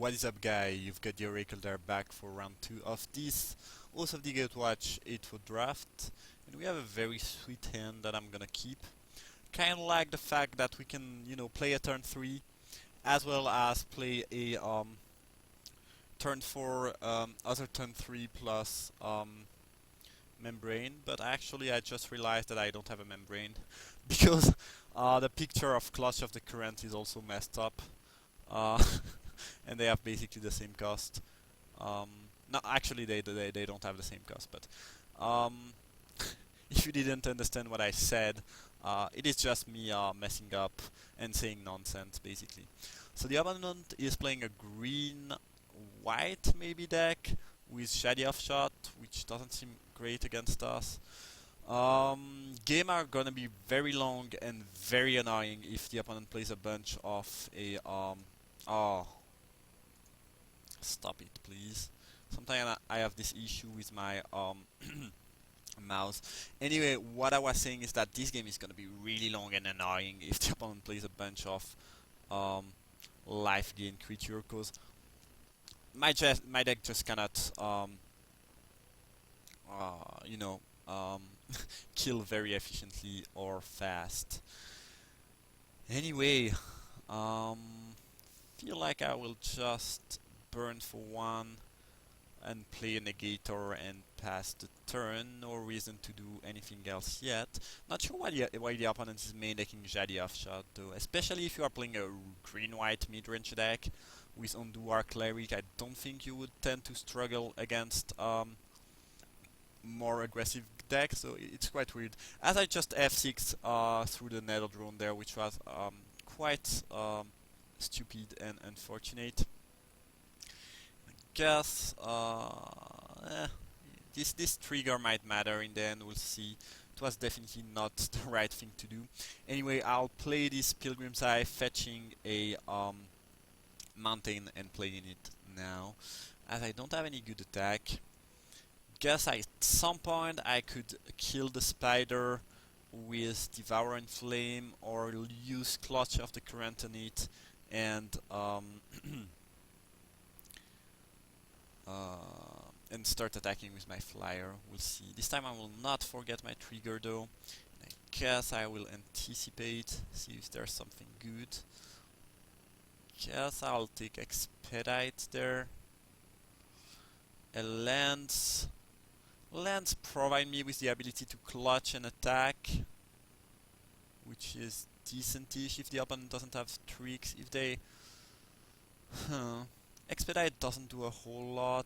What is up, guy? You've got the Oracle there back for round 2 of this also of the Gatewatch 8 for draft, and we have a very sweet hand that I'm gonna keep. Kinda like the fact that we can, play a turn 3 as well as play a turn 4 other turn 3 plus membrane, but actually I just realized that I don't have a membrane because the picture of Clutch of the Current is also messed up. Uh, and they have basically the same cost. Um, no, actually they don't have the same cost, but if you didn't understand what I said, it is just me messing up and saying nonsense, basically. So the opponent is playing a green-white maybe deck with Shady Offshot, which doesn't seem great against us. Game are gonna be very long and very annoying if the opponent plays a bunch of a oh, stop it, please. Sometimes I have this issue with my mouse. Anyway, what I was saying is that this game is gonna be really long and annoying if the opponent plays a bunch of um, life gain creature, cause my deck just cannot you know kill very efficiently or fast. Anyway, um, feel like I will just burn for one and play a negator and pass the turn. No reason to do anything else yet. Not sure why the opponent is main decking Jadi Offshot though, especially if you are playing a green-white mid-range deck with Unduar Cleric. I don't think you would tend to struggle against more aggressive decks, so it's quite weird. As I just F6 through the Nether Drone there, which was quite stupid and unfortunate. Guess this trigger might matter in the end. We'll see. It was definitely not the right thing to do. Anyway, I'll play this Pilgrim's Eye, fetching a mountain and playing it now, as I don't have any good attack. Guess at some point I could kill the spider with Devour and Flame, or use Clutch of the Current on it and and start attacking with my flyer. We'll see. This time I will not forget my trigger though. I guess I will anticipate, see if there's something good. Guess I'll take Expedite there. A Lance. Lance provide me with the ability to clutch and attack, which is decentish if the opponent doesn't have tricks. If they... Expedite doesn't do a whole lot.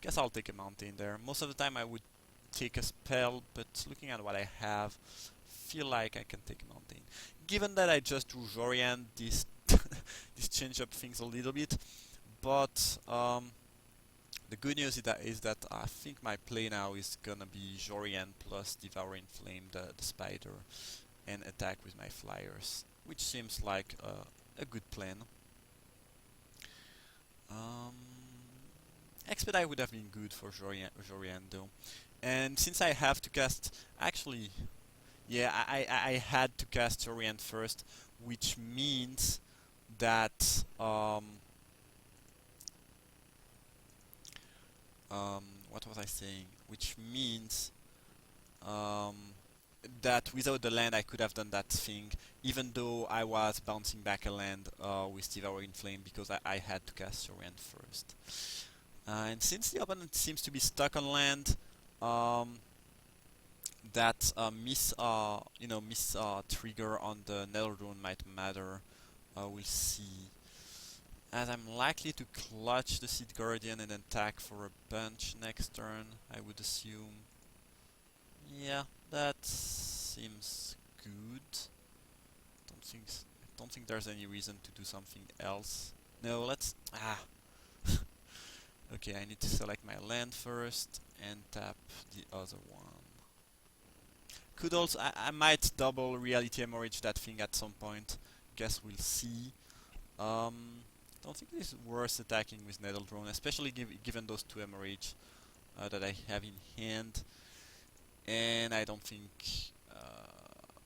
Guess I'll take a mountain there. Most of the time I would take a spell, but looking at what I have, feel like I can take a mountain. Given that I just drew Jori En, this this change up things a little bit, but the good news is that I think my play now is gonna be Jori En plus Devouring Flame, the spider, and attack with my flyers, which seems like a good plan. Expedite would have been good for Jori En though. And since I have to cast... Actually, yeah, I had to cast Jori En first, which means that... what was I saying? Which means that without the land I could have done that thing, even though I was bouncing back a land with Devouring Flame, because I had to cast Jori En first. And since the opponent seems to be stuck on land, that miss trigger on the Nether Drone might matter. We'll see. As I'm likely to clutch the Seed Guardian and attack for a bunch next turn, I would assume. Yeah, that seems good. I don't think there's any reason to do something else. No, let's... Okay, I need to select my land first and tap the other one. Could also... I might double Reality Hemorrhage that thing at some point. Guess we'll see. Don't think it's worth attacking with Nether Drone, especially given those two Hemorrhage that I have in hand. And I don't think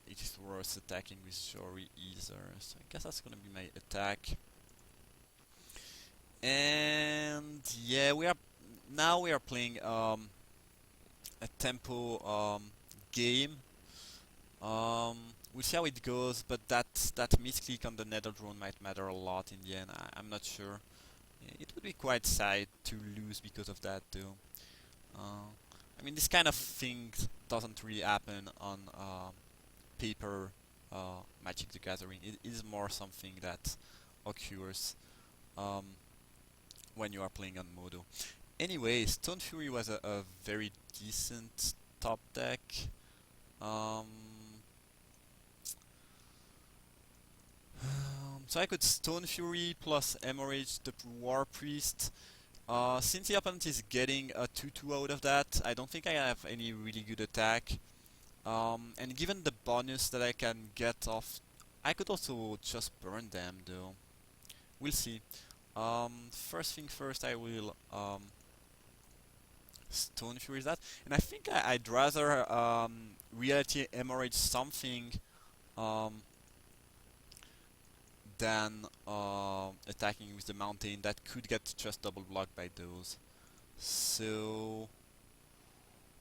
it is worth attacking with Jori either. So I guess that's gonna be my attack. And yeah, we are playing a tempo game. We'll see how it goes, but that misclick on the nether drone might matter a lot in the end. I'm not sure. It would be quite sad to lose because of that, though. I mean, this kind of thing doesn't really happen on paper Magic the Gathering. It is more something that occurs um, when you are playing on Modo. Anyway, Stone Fury was a very decent top deck. Um, so I could Stone Fury plus Hemorrhage the War Priest. Since the opponent is getting a 2-2 out of that, I don't think I have any really good attack. And given the bonus that I can get off, I could also just burn them though. We'll see. First thing first, I will Stone Fury that, and I think I'd rather Reality Hemorrhage something um, than attacking with the Mountain that could get just double blocked by those. So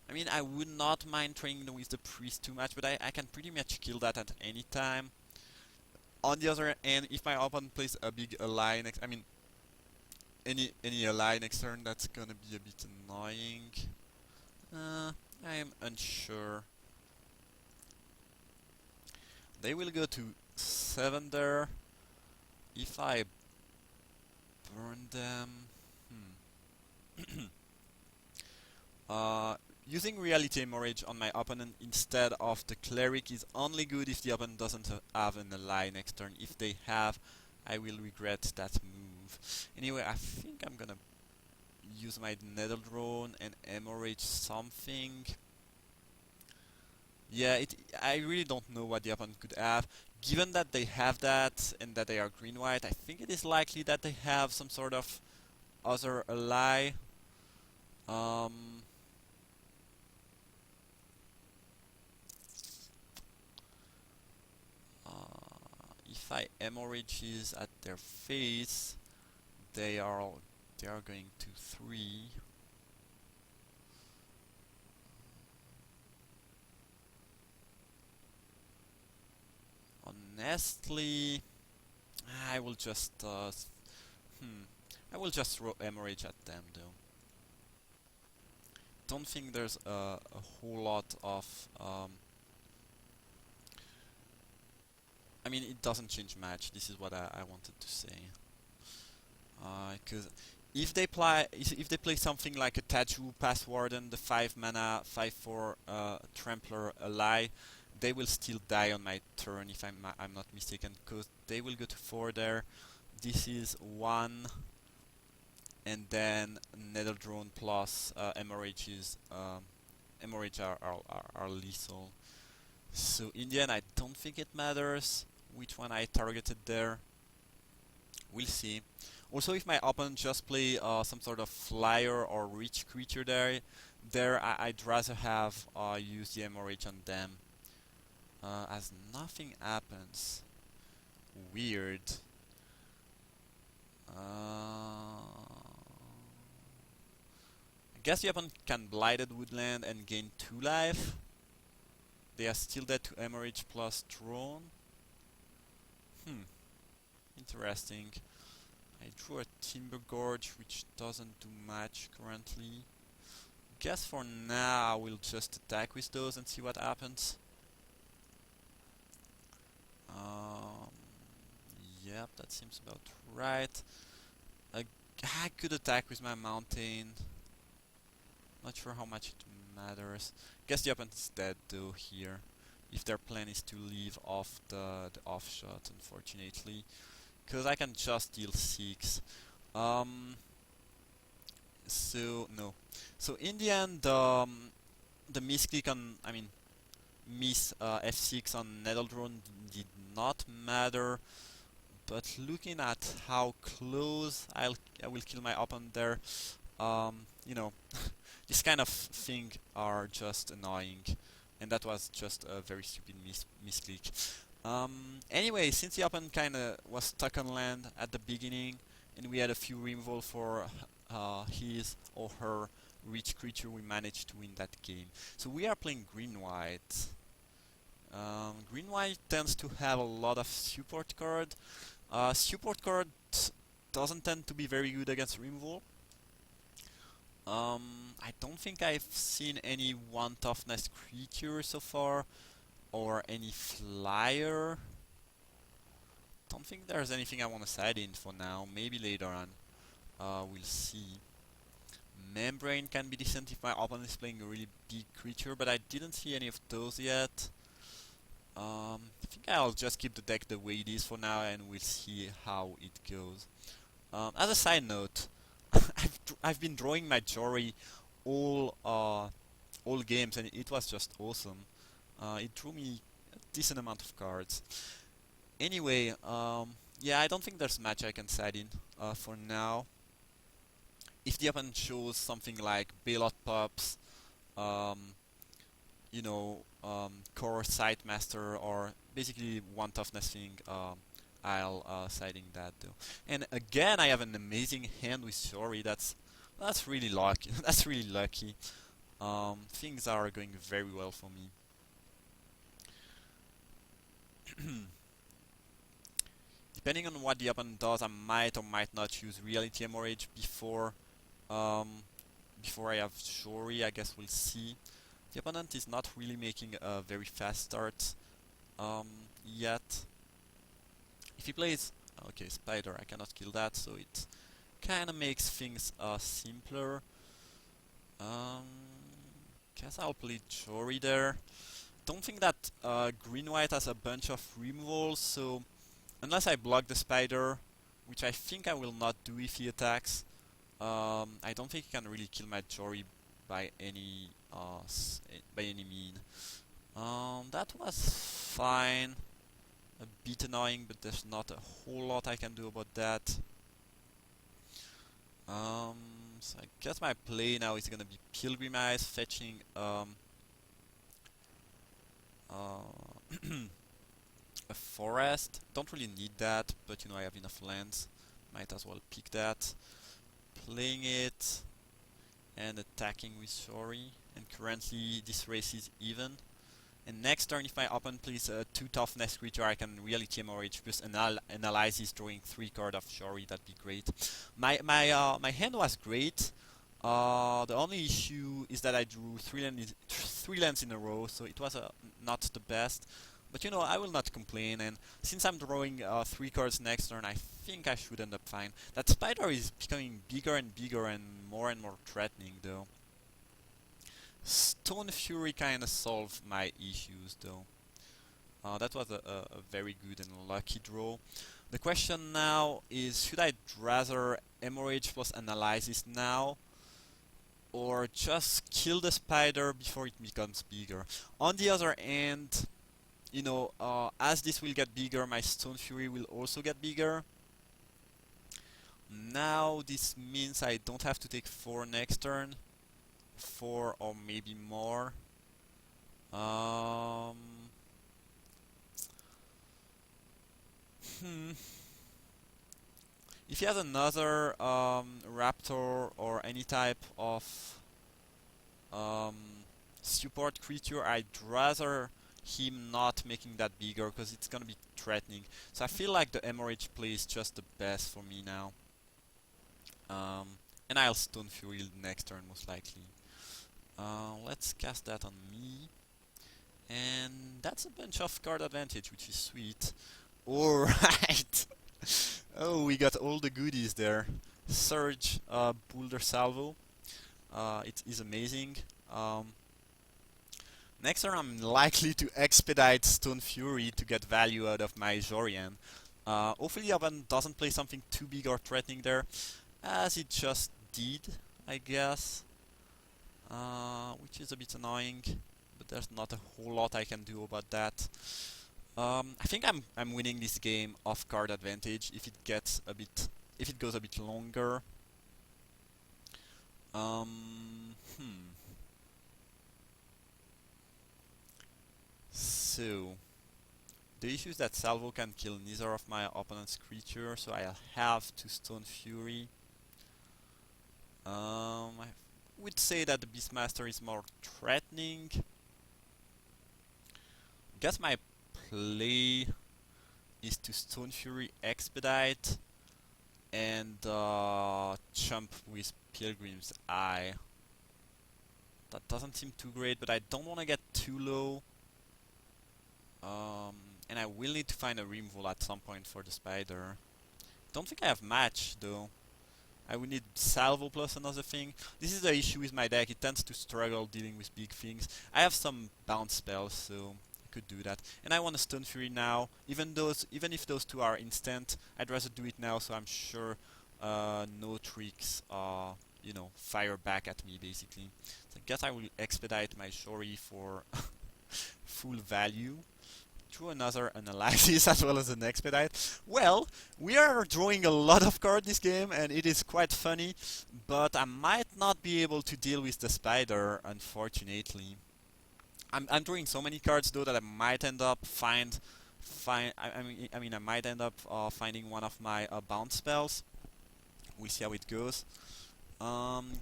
I mean, I would not mind training with the Priest too much, but I can pretty much kill that at any time. On the other hand, if my opponent plays a big ally next, I mean, any ally next turn, that's gonna be a bit annoying. I'm unsure. They will go to 7 there. If I burn them, using Reality Hemorrhage on my opponent instead of the Cleric is only good if the opponent doesn't have an ally next turn. If they have, I will regret that move. Anyway, I think I'm gonna use my Nether Drone and Hemorrhage something. Yeah, I really don't know what the opponent could have. Given that they have that and that they are green-white, I think it is likely that they have some sort of other ally. Um, if I hemorrhages at their face, they are going to 3. Honestly, I will just I will just throw hemorrhage at them though. Don't think there's a whole lot of I mean, it doesn't change much. This is what I wanted to say. Because if they play something like a Taju Path Warden, the 5 mana 5/4 Trampler ally, they will still die on my turn if I'm not mistaken. Because they will go to 4 there. This is 1, and then Nether Drone plus Hemorrhages. Hemorrhage are lethal. So in the end, I don't think it matters which one I targeted there. We'll see. Also, if my opponent just play some sort of flyer or rich creature there I'd rather have use the hemorrhage on them. As nothing happens. Weird. I guess the opponent can Blighted Woodland and gain 2 life. They are still dead to hemorrhage plus drone. Interesting. I drew a Timber Gorge, which doesn't do much currently. Guess for now we'll just attack with those and see what happens. Yep, that seems about right. I could attack with my Mountain. Not sure how much it matters. Guess the opponent is dead though here. If their plan is to leave off the off shot, unfortunately. Because I can just deal 6. So, no. So in the end, the misclick on, I mean, miss F6 on Nettledrone did not matter. But looking at how close I will kill my opponent there, you know, this kind of thing are just annoying. And that was just a very stupid misclick. Anyway, since the opponent kinda was stuck on land at the beginning, and we had a few removal for his or her rich creature. We managed to win that game. So we are playing green-white. Green-white tends to have a lot of support card. Support card doesn't tend to be very good against removal. I don't think I've seen any one toughness creature so far, or any flyer. Don't think there's anything I want to side in for now. Maybe later on. We'll see. Membrane can be decent if my opponent is playing a really big creature, but I didn't see any of those yet. I think I'll just keep the deck the way it is for now, and we'll see how it goes. As a side note, I've been drawing my Jori all games, and it was just awesome. It drew me a decent amount of cards. Anyway, yeah, I don't think there's much I can side in for now. If the opponent shows something like Bailout Pups, you know, Core Sightmaster, or basically one toughness thing, I'll siding that though. And again, I have an amazing hand with Jori. That's really lucky. That's really lucky. Things are going very well for me. Depending on what the opponent does, I might or might not use Reality Hemorrhage before I have Jori. I guess we'll see. The opponent is not really making a very fast start yet. If he plays, okay, Spider, I cannot kill that, so it kind of makes things simpler. Guess I'll play Jori there. Don't think that green-white has a bunch of removals, so unless I block the Spider, which I think I will not do if he attacks, I don't think he can really kill my Jori by any mean. That was fine. A bit annoying, but there's not a whole lot I can do about that. So I guess my play now is gonna be Pilgrimage, fetching a forest. Don't really need that, but you know I have enough lands. Might as well pick that. Playing it and attacking with Jori. And currently this race is even. And next turn, if my opponent plays a 2 toughness creature, I can Reality Hemorrhage plus analysis, drawing 3 cards of Jori. That'd be great. My hand was great. The only issue is that I drew 3 lands in a row, so it was not the best. But you know, I will not complain, and since I'm drawing 3 cards next turn, I think I should end up fine. That Spider is becoming bigger and bigger and more threatening, though. Stone Fury kinda solved my issues, though. That was a very good and lucky draw. The question now is, should I rather Hemorrhage plus Analysis now, or just kill the Spider before it becomes bigger? On the other hand, you know, as this will get bigger, my Stone Fury will also get bigger. Now this means I don't have to take 4 next turn. 4 or maybe more. If he has another raptor or any type of support creature, I'd rather him not making that bigger, because it's gonna be threatening. So I feel like the Hemorrhage play is just the best for me now. And I'll Stone Fury next turn most likely. Let's cast that on me. And that's a bunch of card advantage, which is sweet. Alright! Oh, we got all the goodies there. Surge, Boulder Salvo. It is amazing. Next turn I'm likely to expedite Stone Fury to get value out of my Jori En. Hopefully opponent doesn't play something too big or threatening there, as it just did, I guess. Which is a bit annoying, but there's not a whole lot I can do about that. I think I'm winning this game off card advantage if it goes a bit longer. So the issue is that Salvo can kill neither of my opponent's creatures, so I'll have to Stone Fury. I would say that the Beastmaster is more threatening. Guess my play is to Stone Fury Expedite and chump with Pilgrim's Eye. That doesn't seem too great, but I don't want to get too low. And I will need to find a removal at some point for the spider. Don't think I have match though. I will need Salvo plus another thing. This is the issue with my deck. It tends to struggle dealing with big things. I have some bounce spells, so I could do that. And I want to Stone Fury now. Even if those two are instant, I'd rather do it now, so I'm sure no tricks, you know, fire back at me basically. So I guess I will expedite my Jori for full value. Through another analysis as well as an expedite. Well, we are drawing a lot of cards this game and it is quite funny, but I might not be able to deal with the spider, unfortunately. I'm drawing so many cards though that I might end up I might end up finding one of my bounce spells. We'll see how it goes.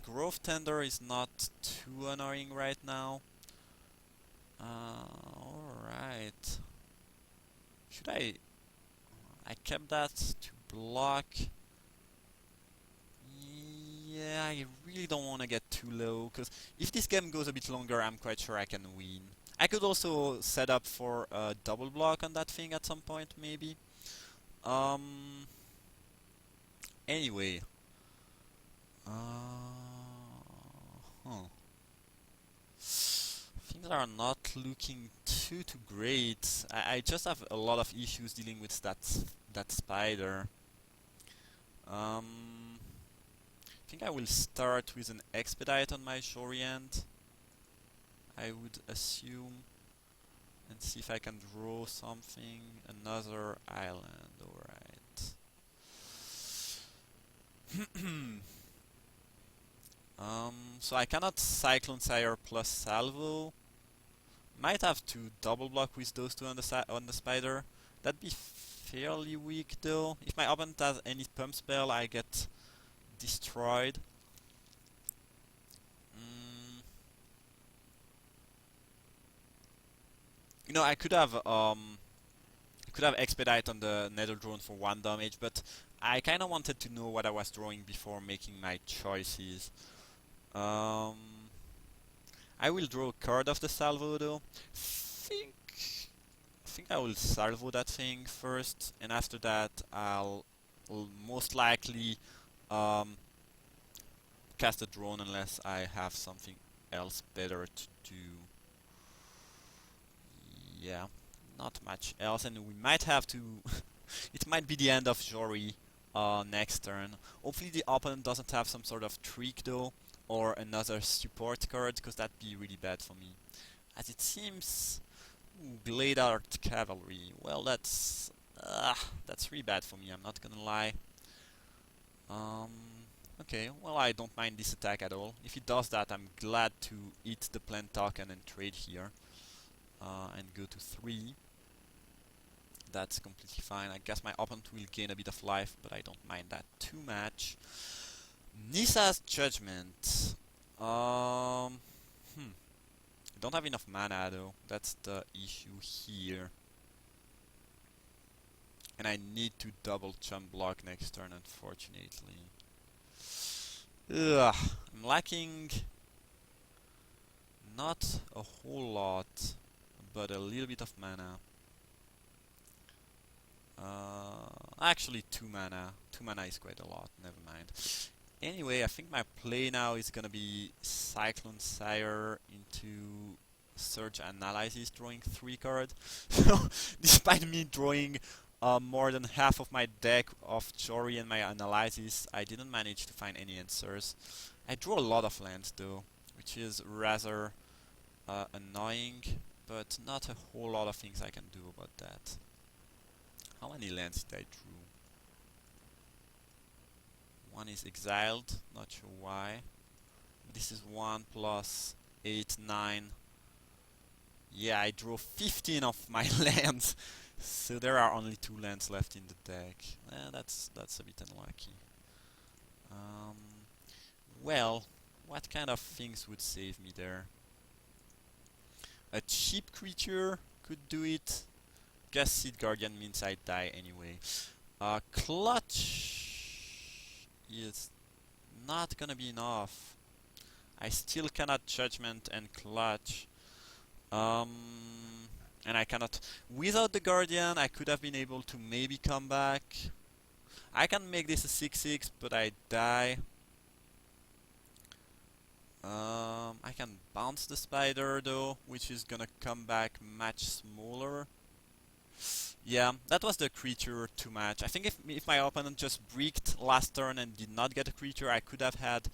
Growth Tender is not too annoying right now. Alright. Should I kept that to block. Yeah, I really don't want to get too low, because if this game goes a bit longer, I'm quite sure I can win. I could also set up for a double block on that thing at some point, maybe. Anyway. Things are not looking too great. I just have a lot of issues dealing with that spider. I think I will start with an expedite on my Jori end, I would assume, and see if I can draw something. Another island, alright. So I cannot Cyclone Sire plus Salvo. Might have to double block with those two on the spider. That'd be fairly weak though. If my opponent has any pump spell, I get destroyed. You know, I could have expedite on the Nether Drone for 1 damage, but I kind of wanted to know what I was drawing before making my choices. I will draw a card of the Salvo though. I think I will Salvo that thing first, and after that I'll most likely cast a drone unless I have something else better to do. Yeah, not much else, and we might have to it might be the end of Jori next turn. Hopefully the opponent doesn't have some sort of trick though, or another support card, because that'd be really bad for me. As it seems, Blade Art Cavalry. Well, that's really bad for me, I'm not gonna lie. Okay, well, I don't mind this attack at all. If it does that, I'm glad to eat the plant token and trade here. And go to 3. That's completely fine. I guess my opponent will gain a bit of life, but I don't mind that too much. Nissa's Judgment. I don't have enough mana though. That's the issue here. And I need to double chump block next turn, unfortunately. Ugh, I'm lacking not a whole lot, but a little bit of mana. Actually 2 mana. 2 mana is quite a lot, never mind. Anyway, I think my play now is gonna be Cyclone Sire into Search Analysis, drawing 3 cards. So, despite me drawing more than half of my deck of Jori and my analysis, I didn't manage to find any answers. I drew a lot of lands though, which is rather annoying, but not a whole lot of things I can do about that. How many lands did I draw? 1 is exiled, not sure why. This is 1 plus 8, 9. Yeah, I drew 15 of my lands. So there are only 2 lands left in the deck. That's a bit unlucky. Um, well, what kind of things would save me there? A cheap creature could do it. Guess Seed Guardian means I die anyway. Clutch is not gonna be enough. I still cannot Judgment and Clutch. Um, and I cannot. Without the Guardian, I could have been able to maybe come back. I can make this a 6/6, but I die. I can bounce the spider though, which is gonna come back much smaller. Yeah, that was the creature to match. I think if my opponent just bricked last turn and did not get a creature, I could have had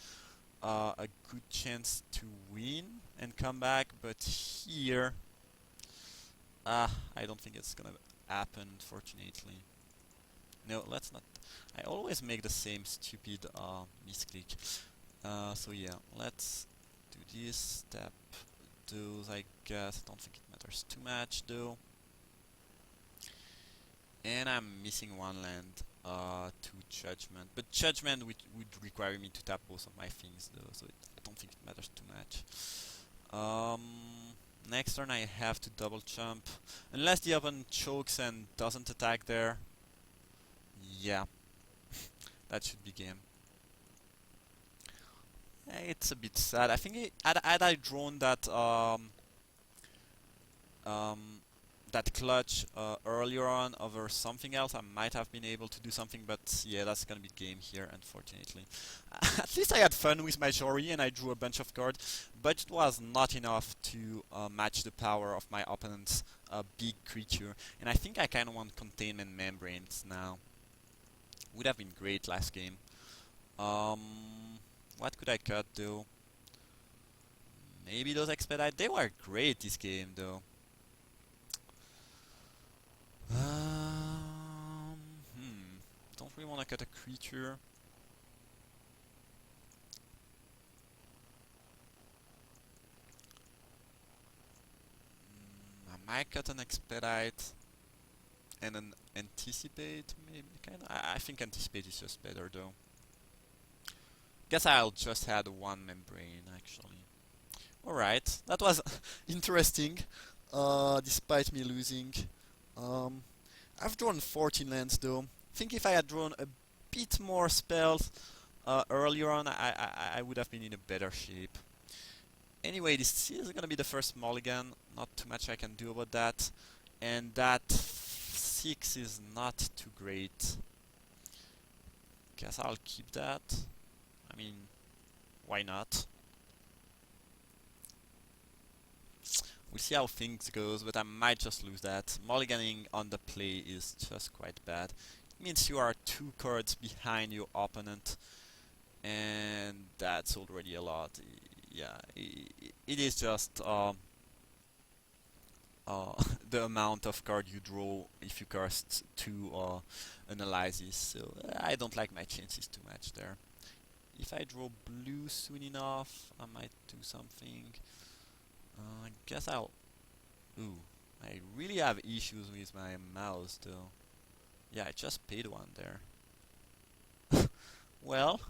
a good chance to win and come back. But here, I don't think it's gonna happen, fortunately. No, let's not. I always make the same stupid misclick. So yeah, let's do this, tap those, I guess. I don't think it matters too much though. And I'm missing 1 land to Judgment. But Judgment would require me to tap both of my things though, so I don't think it matters too much. Next turn I have to double jump. Unless the opponent chokes and doesn't attack there. Yeah, that should be game. It's a bit sad. I think had I drawn that that clutch earlier on over something else, I might have been able to do something, but yeah, that's gonna be game here, unfortunately. At least I had fun with my Jori and I drew a bunch of cards, but it was not enough to match the power of my opponent's big creature, and I think I kinda want Containment Membranes now. Would have been great last game. What could I cut though? Maybe those Expedite. They were great this game though. Don't really want to cut a creature. I might cut an Expedite and an Anticipate, maybe. Kinda. I think Anticipate is just better though. Guess I'll just add 1 Membrane actually. Alright, that was interesting, despite me losing. I've drawn 14 lands though. I think if I had drawn a bit more spells earlier on, I would have been in a better shape. Anyway, this is gonna be the first mulligan. Not too much I can do about that. And that 6 is not too great. Guess I'll keep that. I mean, why not? We'll see how things goes, but I might just lose that. Mulliganing on the play is just quite bad. It means you are 2 cards behind your opponent, and that's already a lot. Yeah, it is just the amount of card you draw if you cast 2 analyses. So I don't like my chances too much there. If I draw blue soon enough, I might do something. I guess I'll... Ooh, I really have issues with my mouse though. Yeah, I just paid 1 there. Well,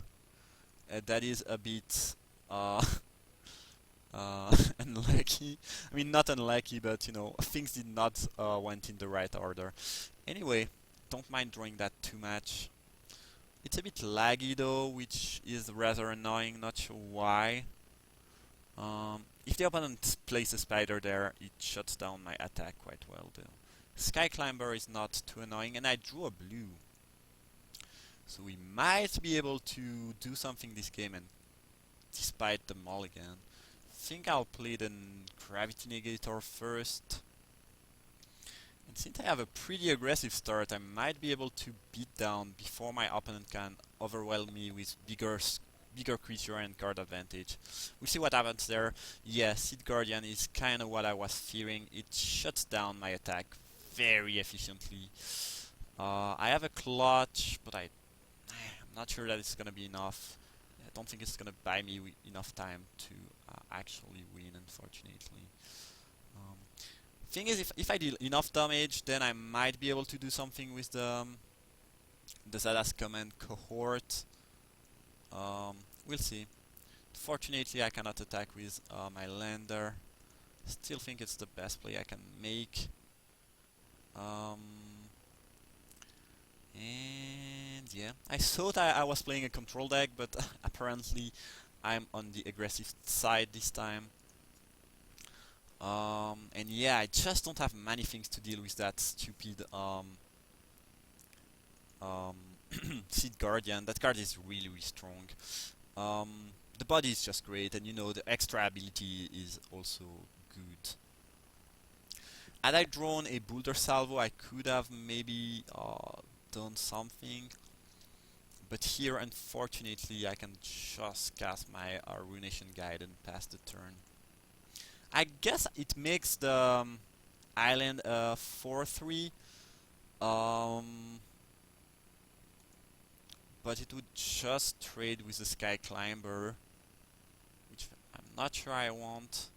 that is a bit unlucky. I mean, not unlucky, but you know, things did not went in the right order. Anyway, don't mind drawing that too much. It's a bit laggy though, which is rather annoying, not sure why. If the opponent plays a spider there, it shuts down my attack quite well though. Sky Climber is not too annoying, and I drew a blue. So we might be able to do something this game, and despite the mulligan. Think I'll play the Gravity Negator first. And since I have a pretty aggressive start, I might be able to beat down before my opponent can overwhelm me with bigger creature and card advantage. We'll see what happens there. Yeah, Seed Guardian is kind of what I was fearing. It shuts down my attack very efficiently. I have a clutch, but I'm not sure that it's gonna be enough. I don't think it's gonna buy me enough time to actually win, unfortunately. Thing is, if I deal enough damage, then I might be able to do something with the Zada's command cohort. We'll see. Fortunately, I cannot attack with my lander. Still think it's the best play I can make. And yeah, I thought I was playing a control deck, but apparently I'm on the aggressive side this time. And yeah, I just don't have many things to deal with that stupid Seed Guardian. That card is really, really strong. The body is just great, and you know, the extra ability is also good. Had I drawn a Boulder Salvo, I could have maybe done something. But here, unfortunately, I can just cast my Ruination Guide and pass the turn. I guess it makes the island 4-3. But it would just trade with the Sky Climber, which I'm not sure I want.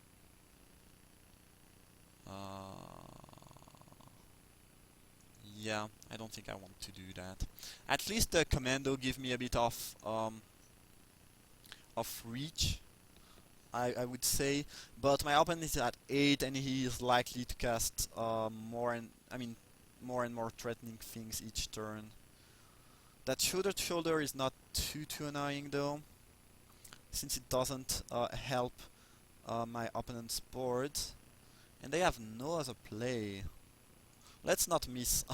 Yeah, I don't think I want to do that. At least the Commando give me a bit of reach, I would say. But my opponent is at 8, and he is likely to cast more and more threatening things each turn. That shoulder to shoulder is not too annoying though, since it doesn't help my opponent's board, and they have no other play. Let's not miss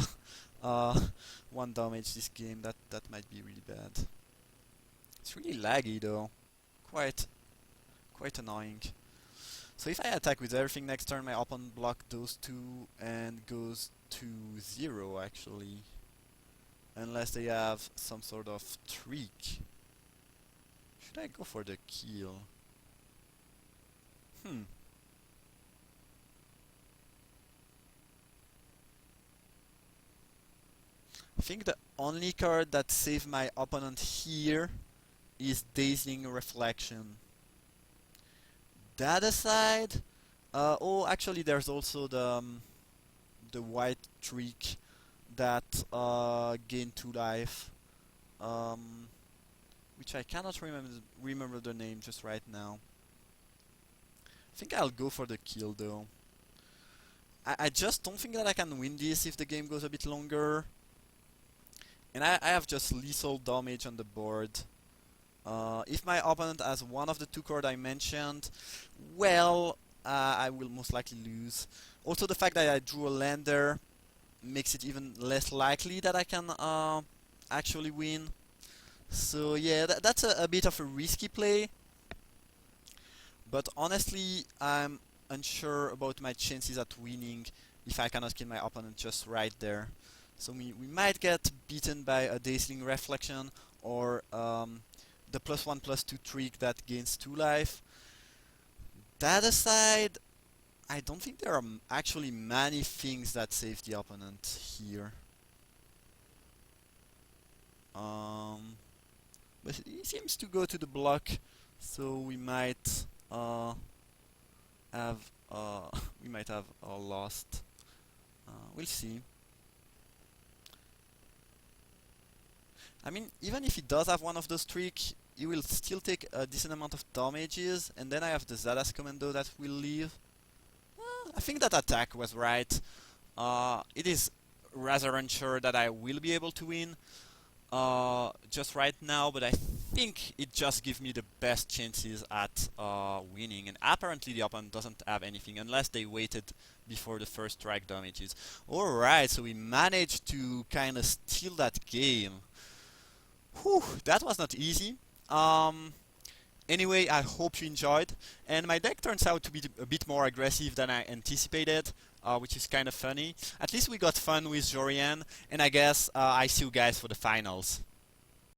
1 damage this game. That might be really bad. It's really laggy though, quite annoying. So if I attack with everything next turn, my opponent blocks those 2 and goes to 0 actually. Unless they have some sort of trick. Should I go for the kill? I think the only card that saves my opponent here is Dazzling Reflection. That aside, oh, actually there's also the white trick that gain 2 life, which I cannot remember the name just right now. I think I'll go for the kill though. I just don't think that I can win this if the game goes a bit longer. And I have just lethal damage on the board. If my opponent has one of the 2 cards I mentioned, well, I will most likely lose. Also, the fact that I drew a lander makes it even less likely that I can actually win. So yeah, that's a bit of a risky play. But honestly, I'm unsure about my chances at winning if I cannot kill my opponent just right there. So we might get beaten by a Dazzling Reflection or the +1/+2 trick that gains 2 life. That aside, I don't think there are actually many things that save the opponent here. But he seems to go to the block, so we might have lost. We'll see. I mean, even if he does have one of those tricks, he will still take a decent amount of damages, and then I have the Zada's Commando that will leave. I think that attack was right. It is rather unsure that I will be able to win just right now, but I think it just gives me the best chances at winning, and apparently the opponent doesn't have anything unless they waited before the first strike damages. Alright, so we managed to kind of steal that game. Whew, that was not easy. Anyway, I hope you enjoyed, and my deck turns out to be a bit more aggressive than I anticipated, which is kind of funny. At least we got fun with Jori En, and I guess I see you guys for the finals.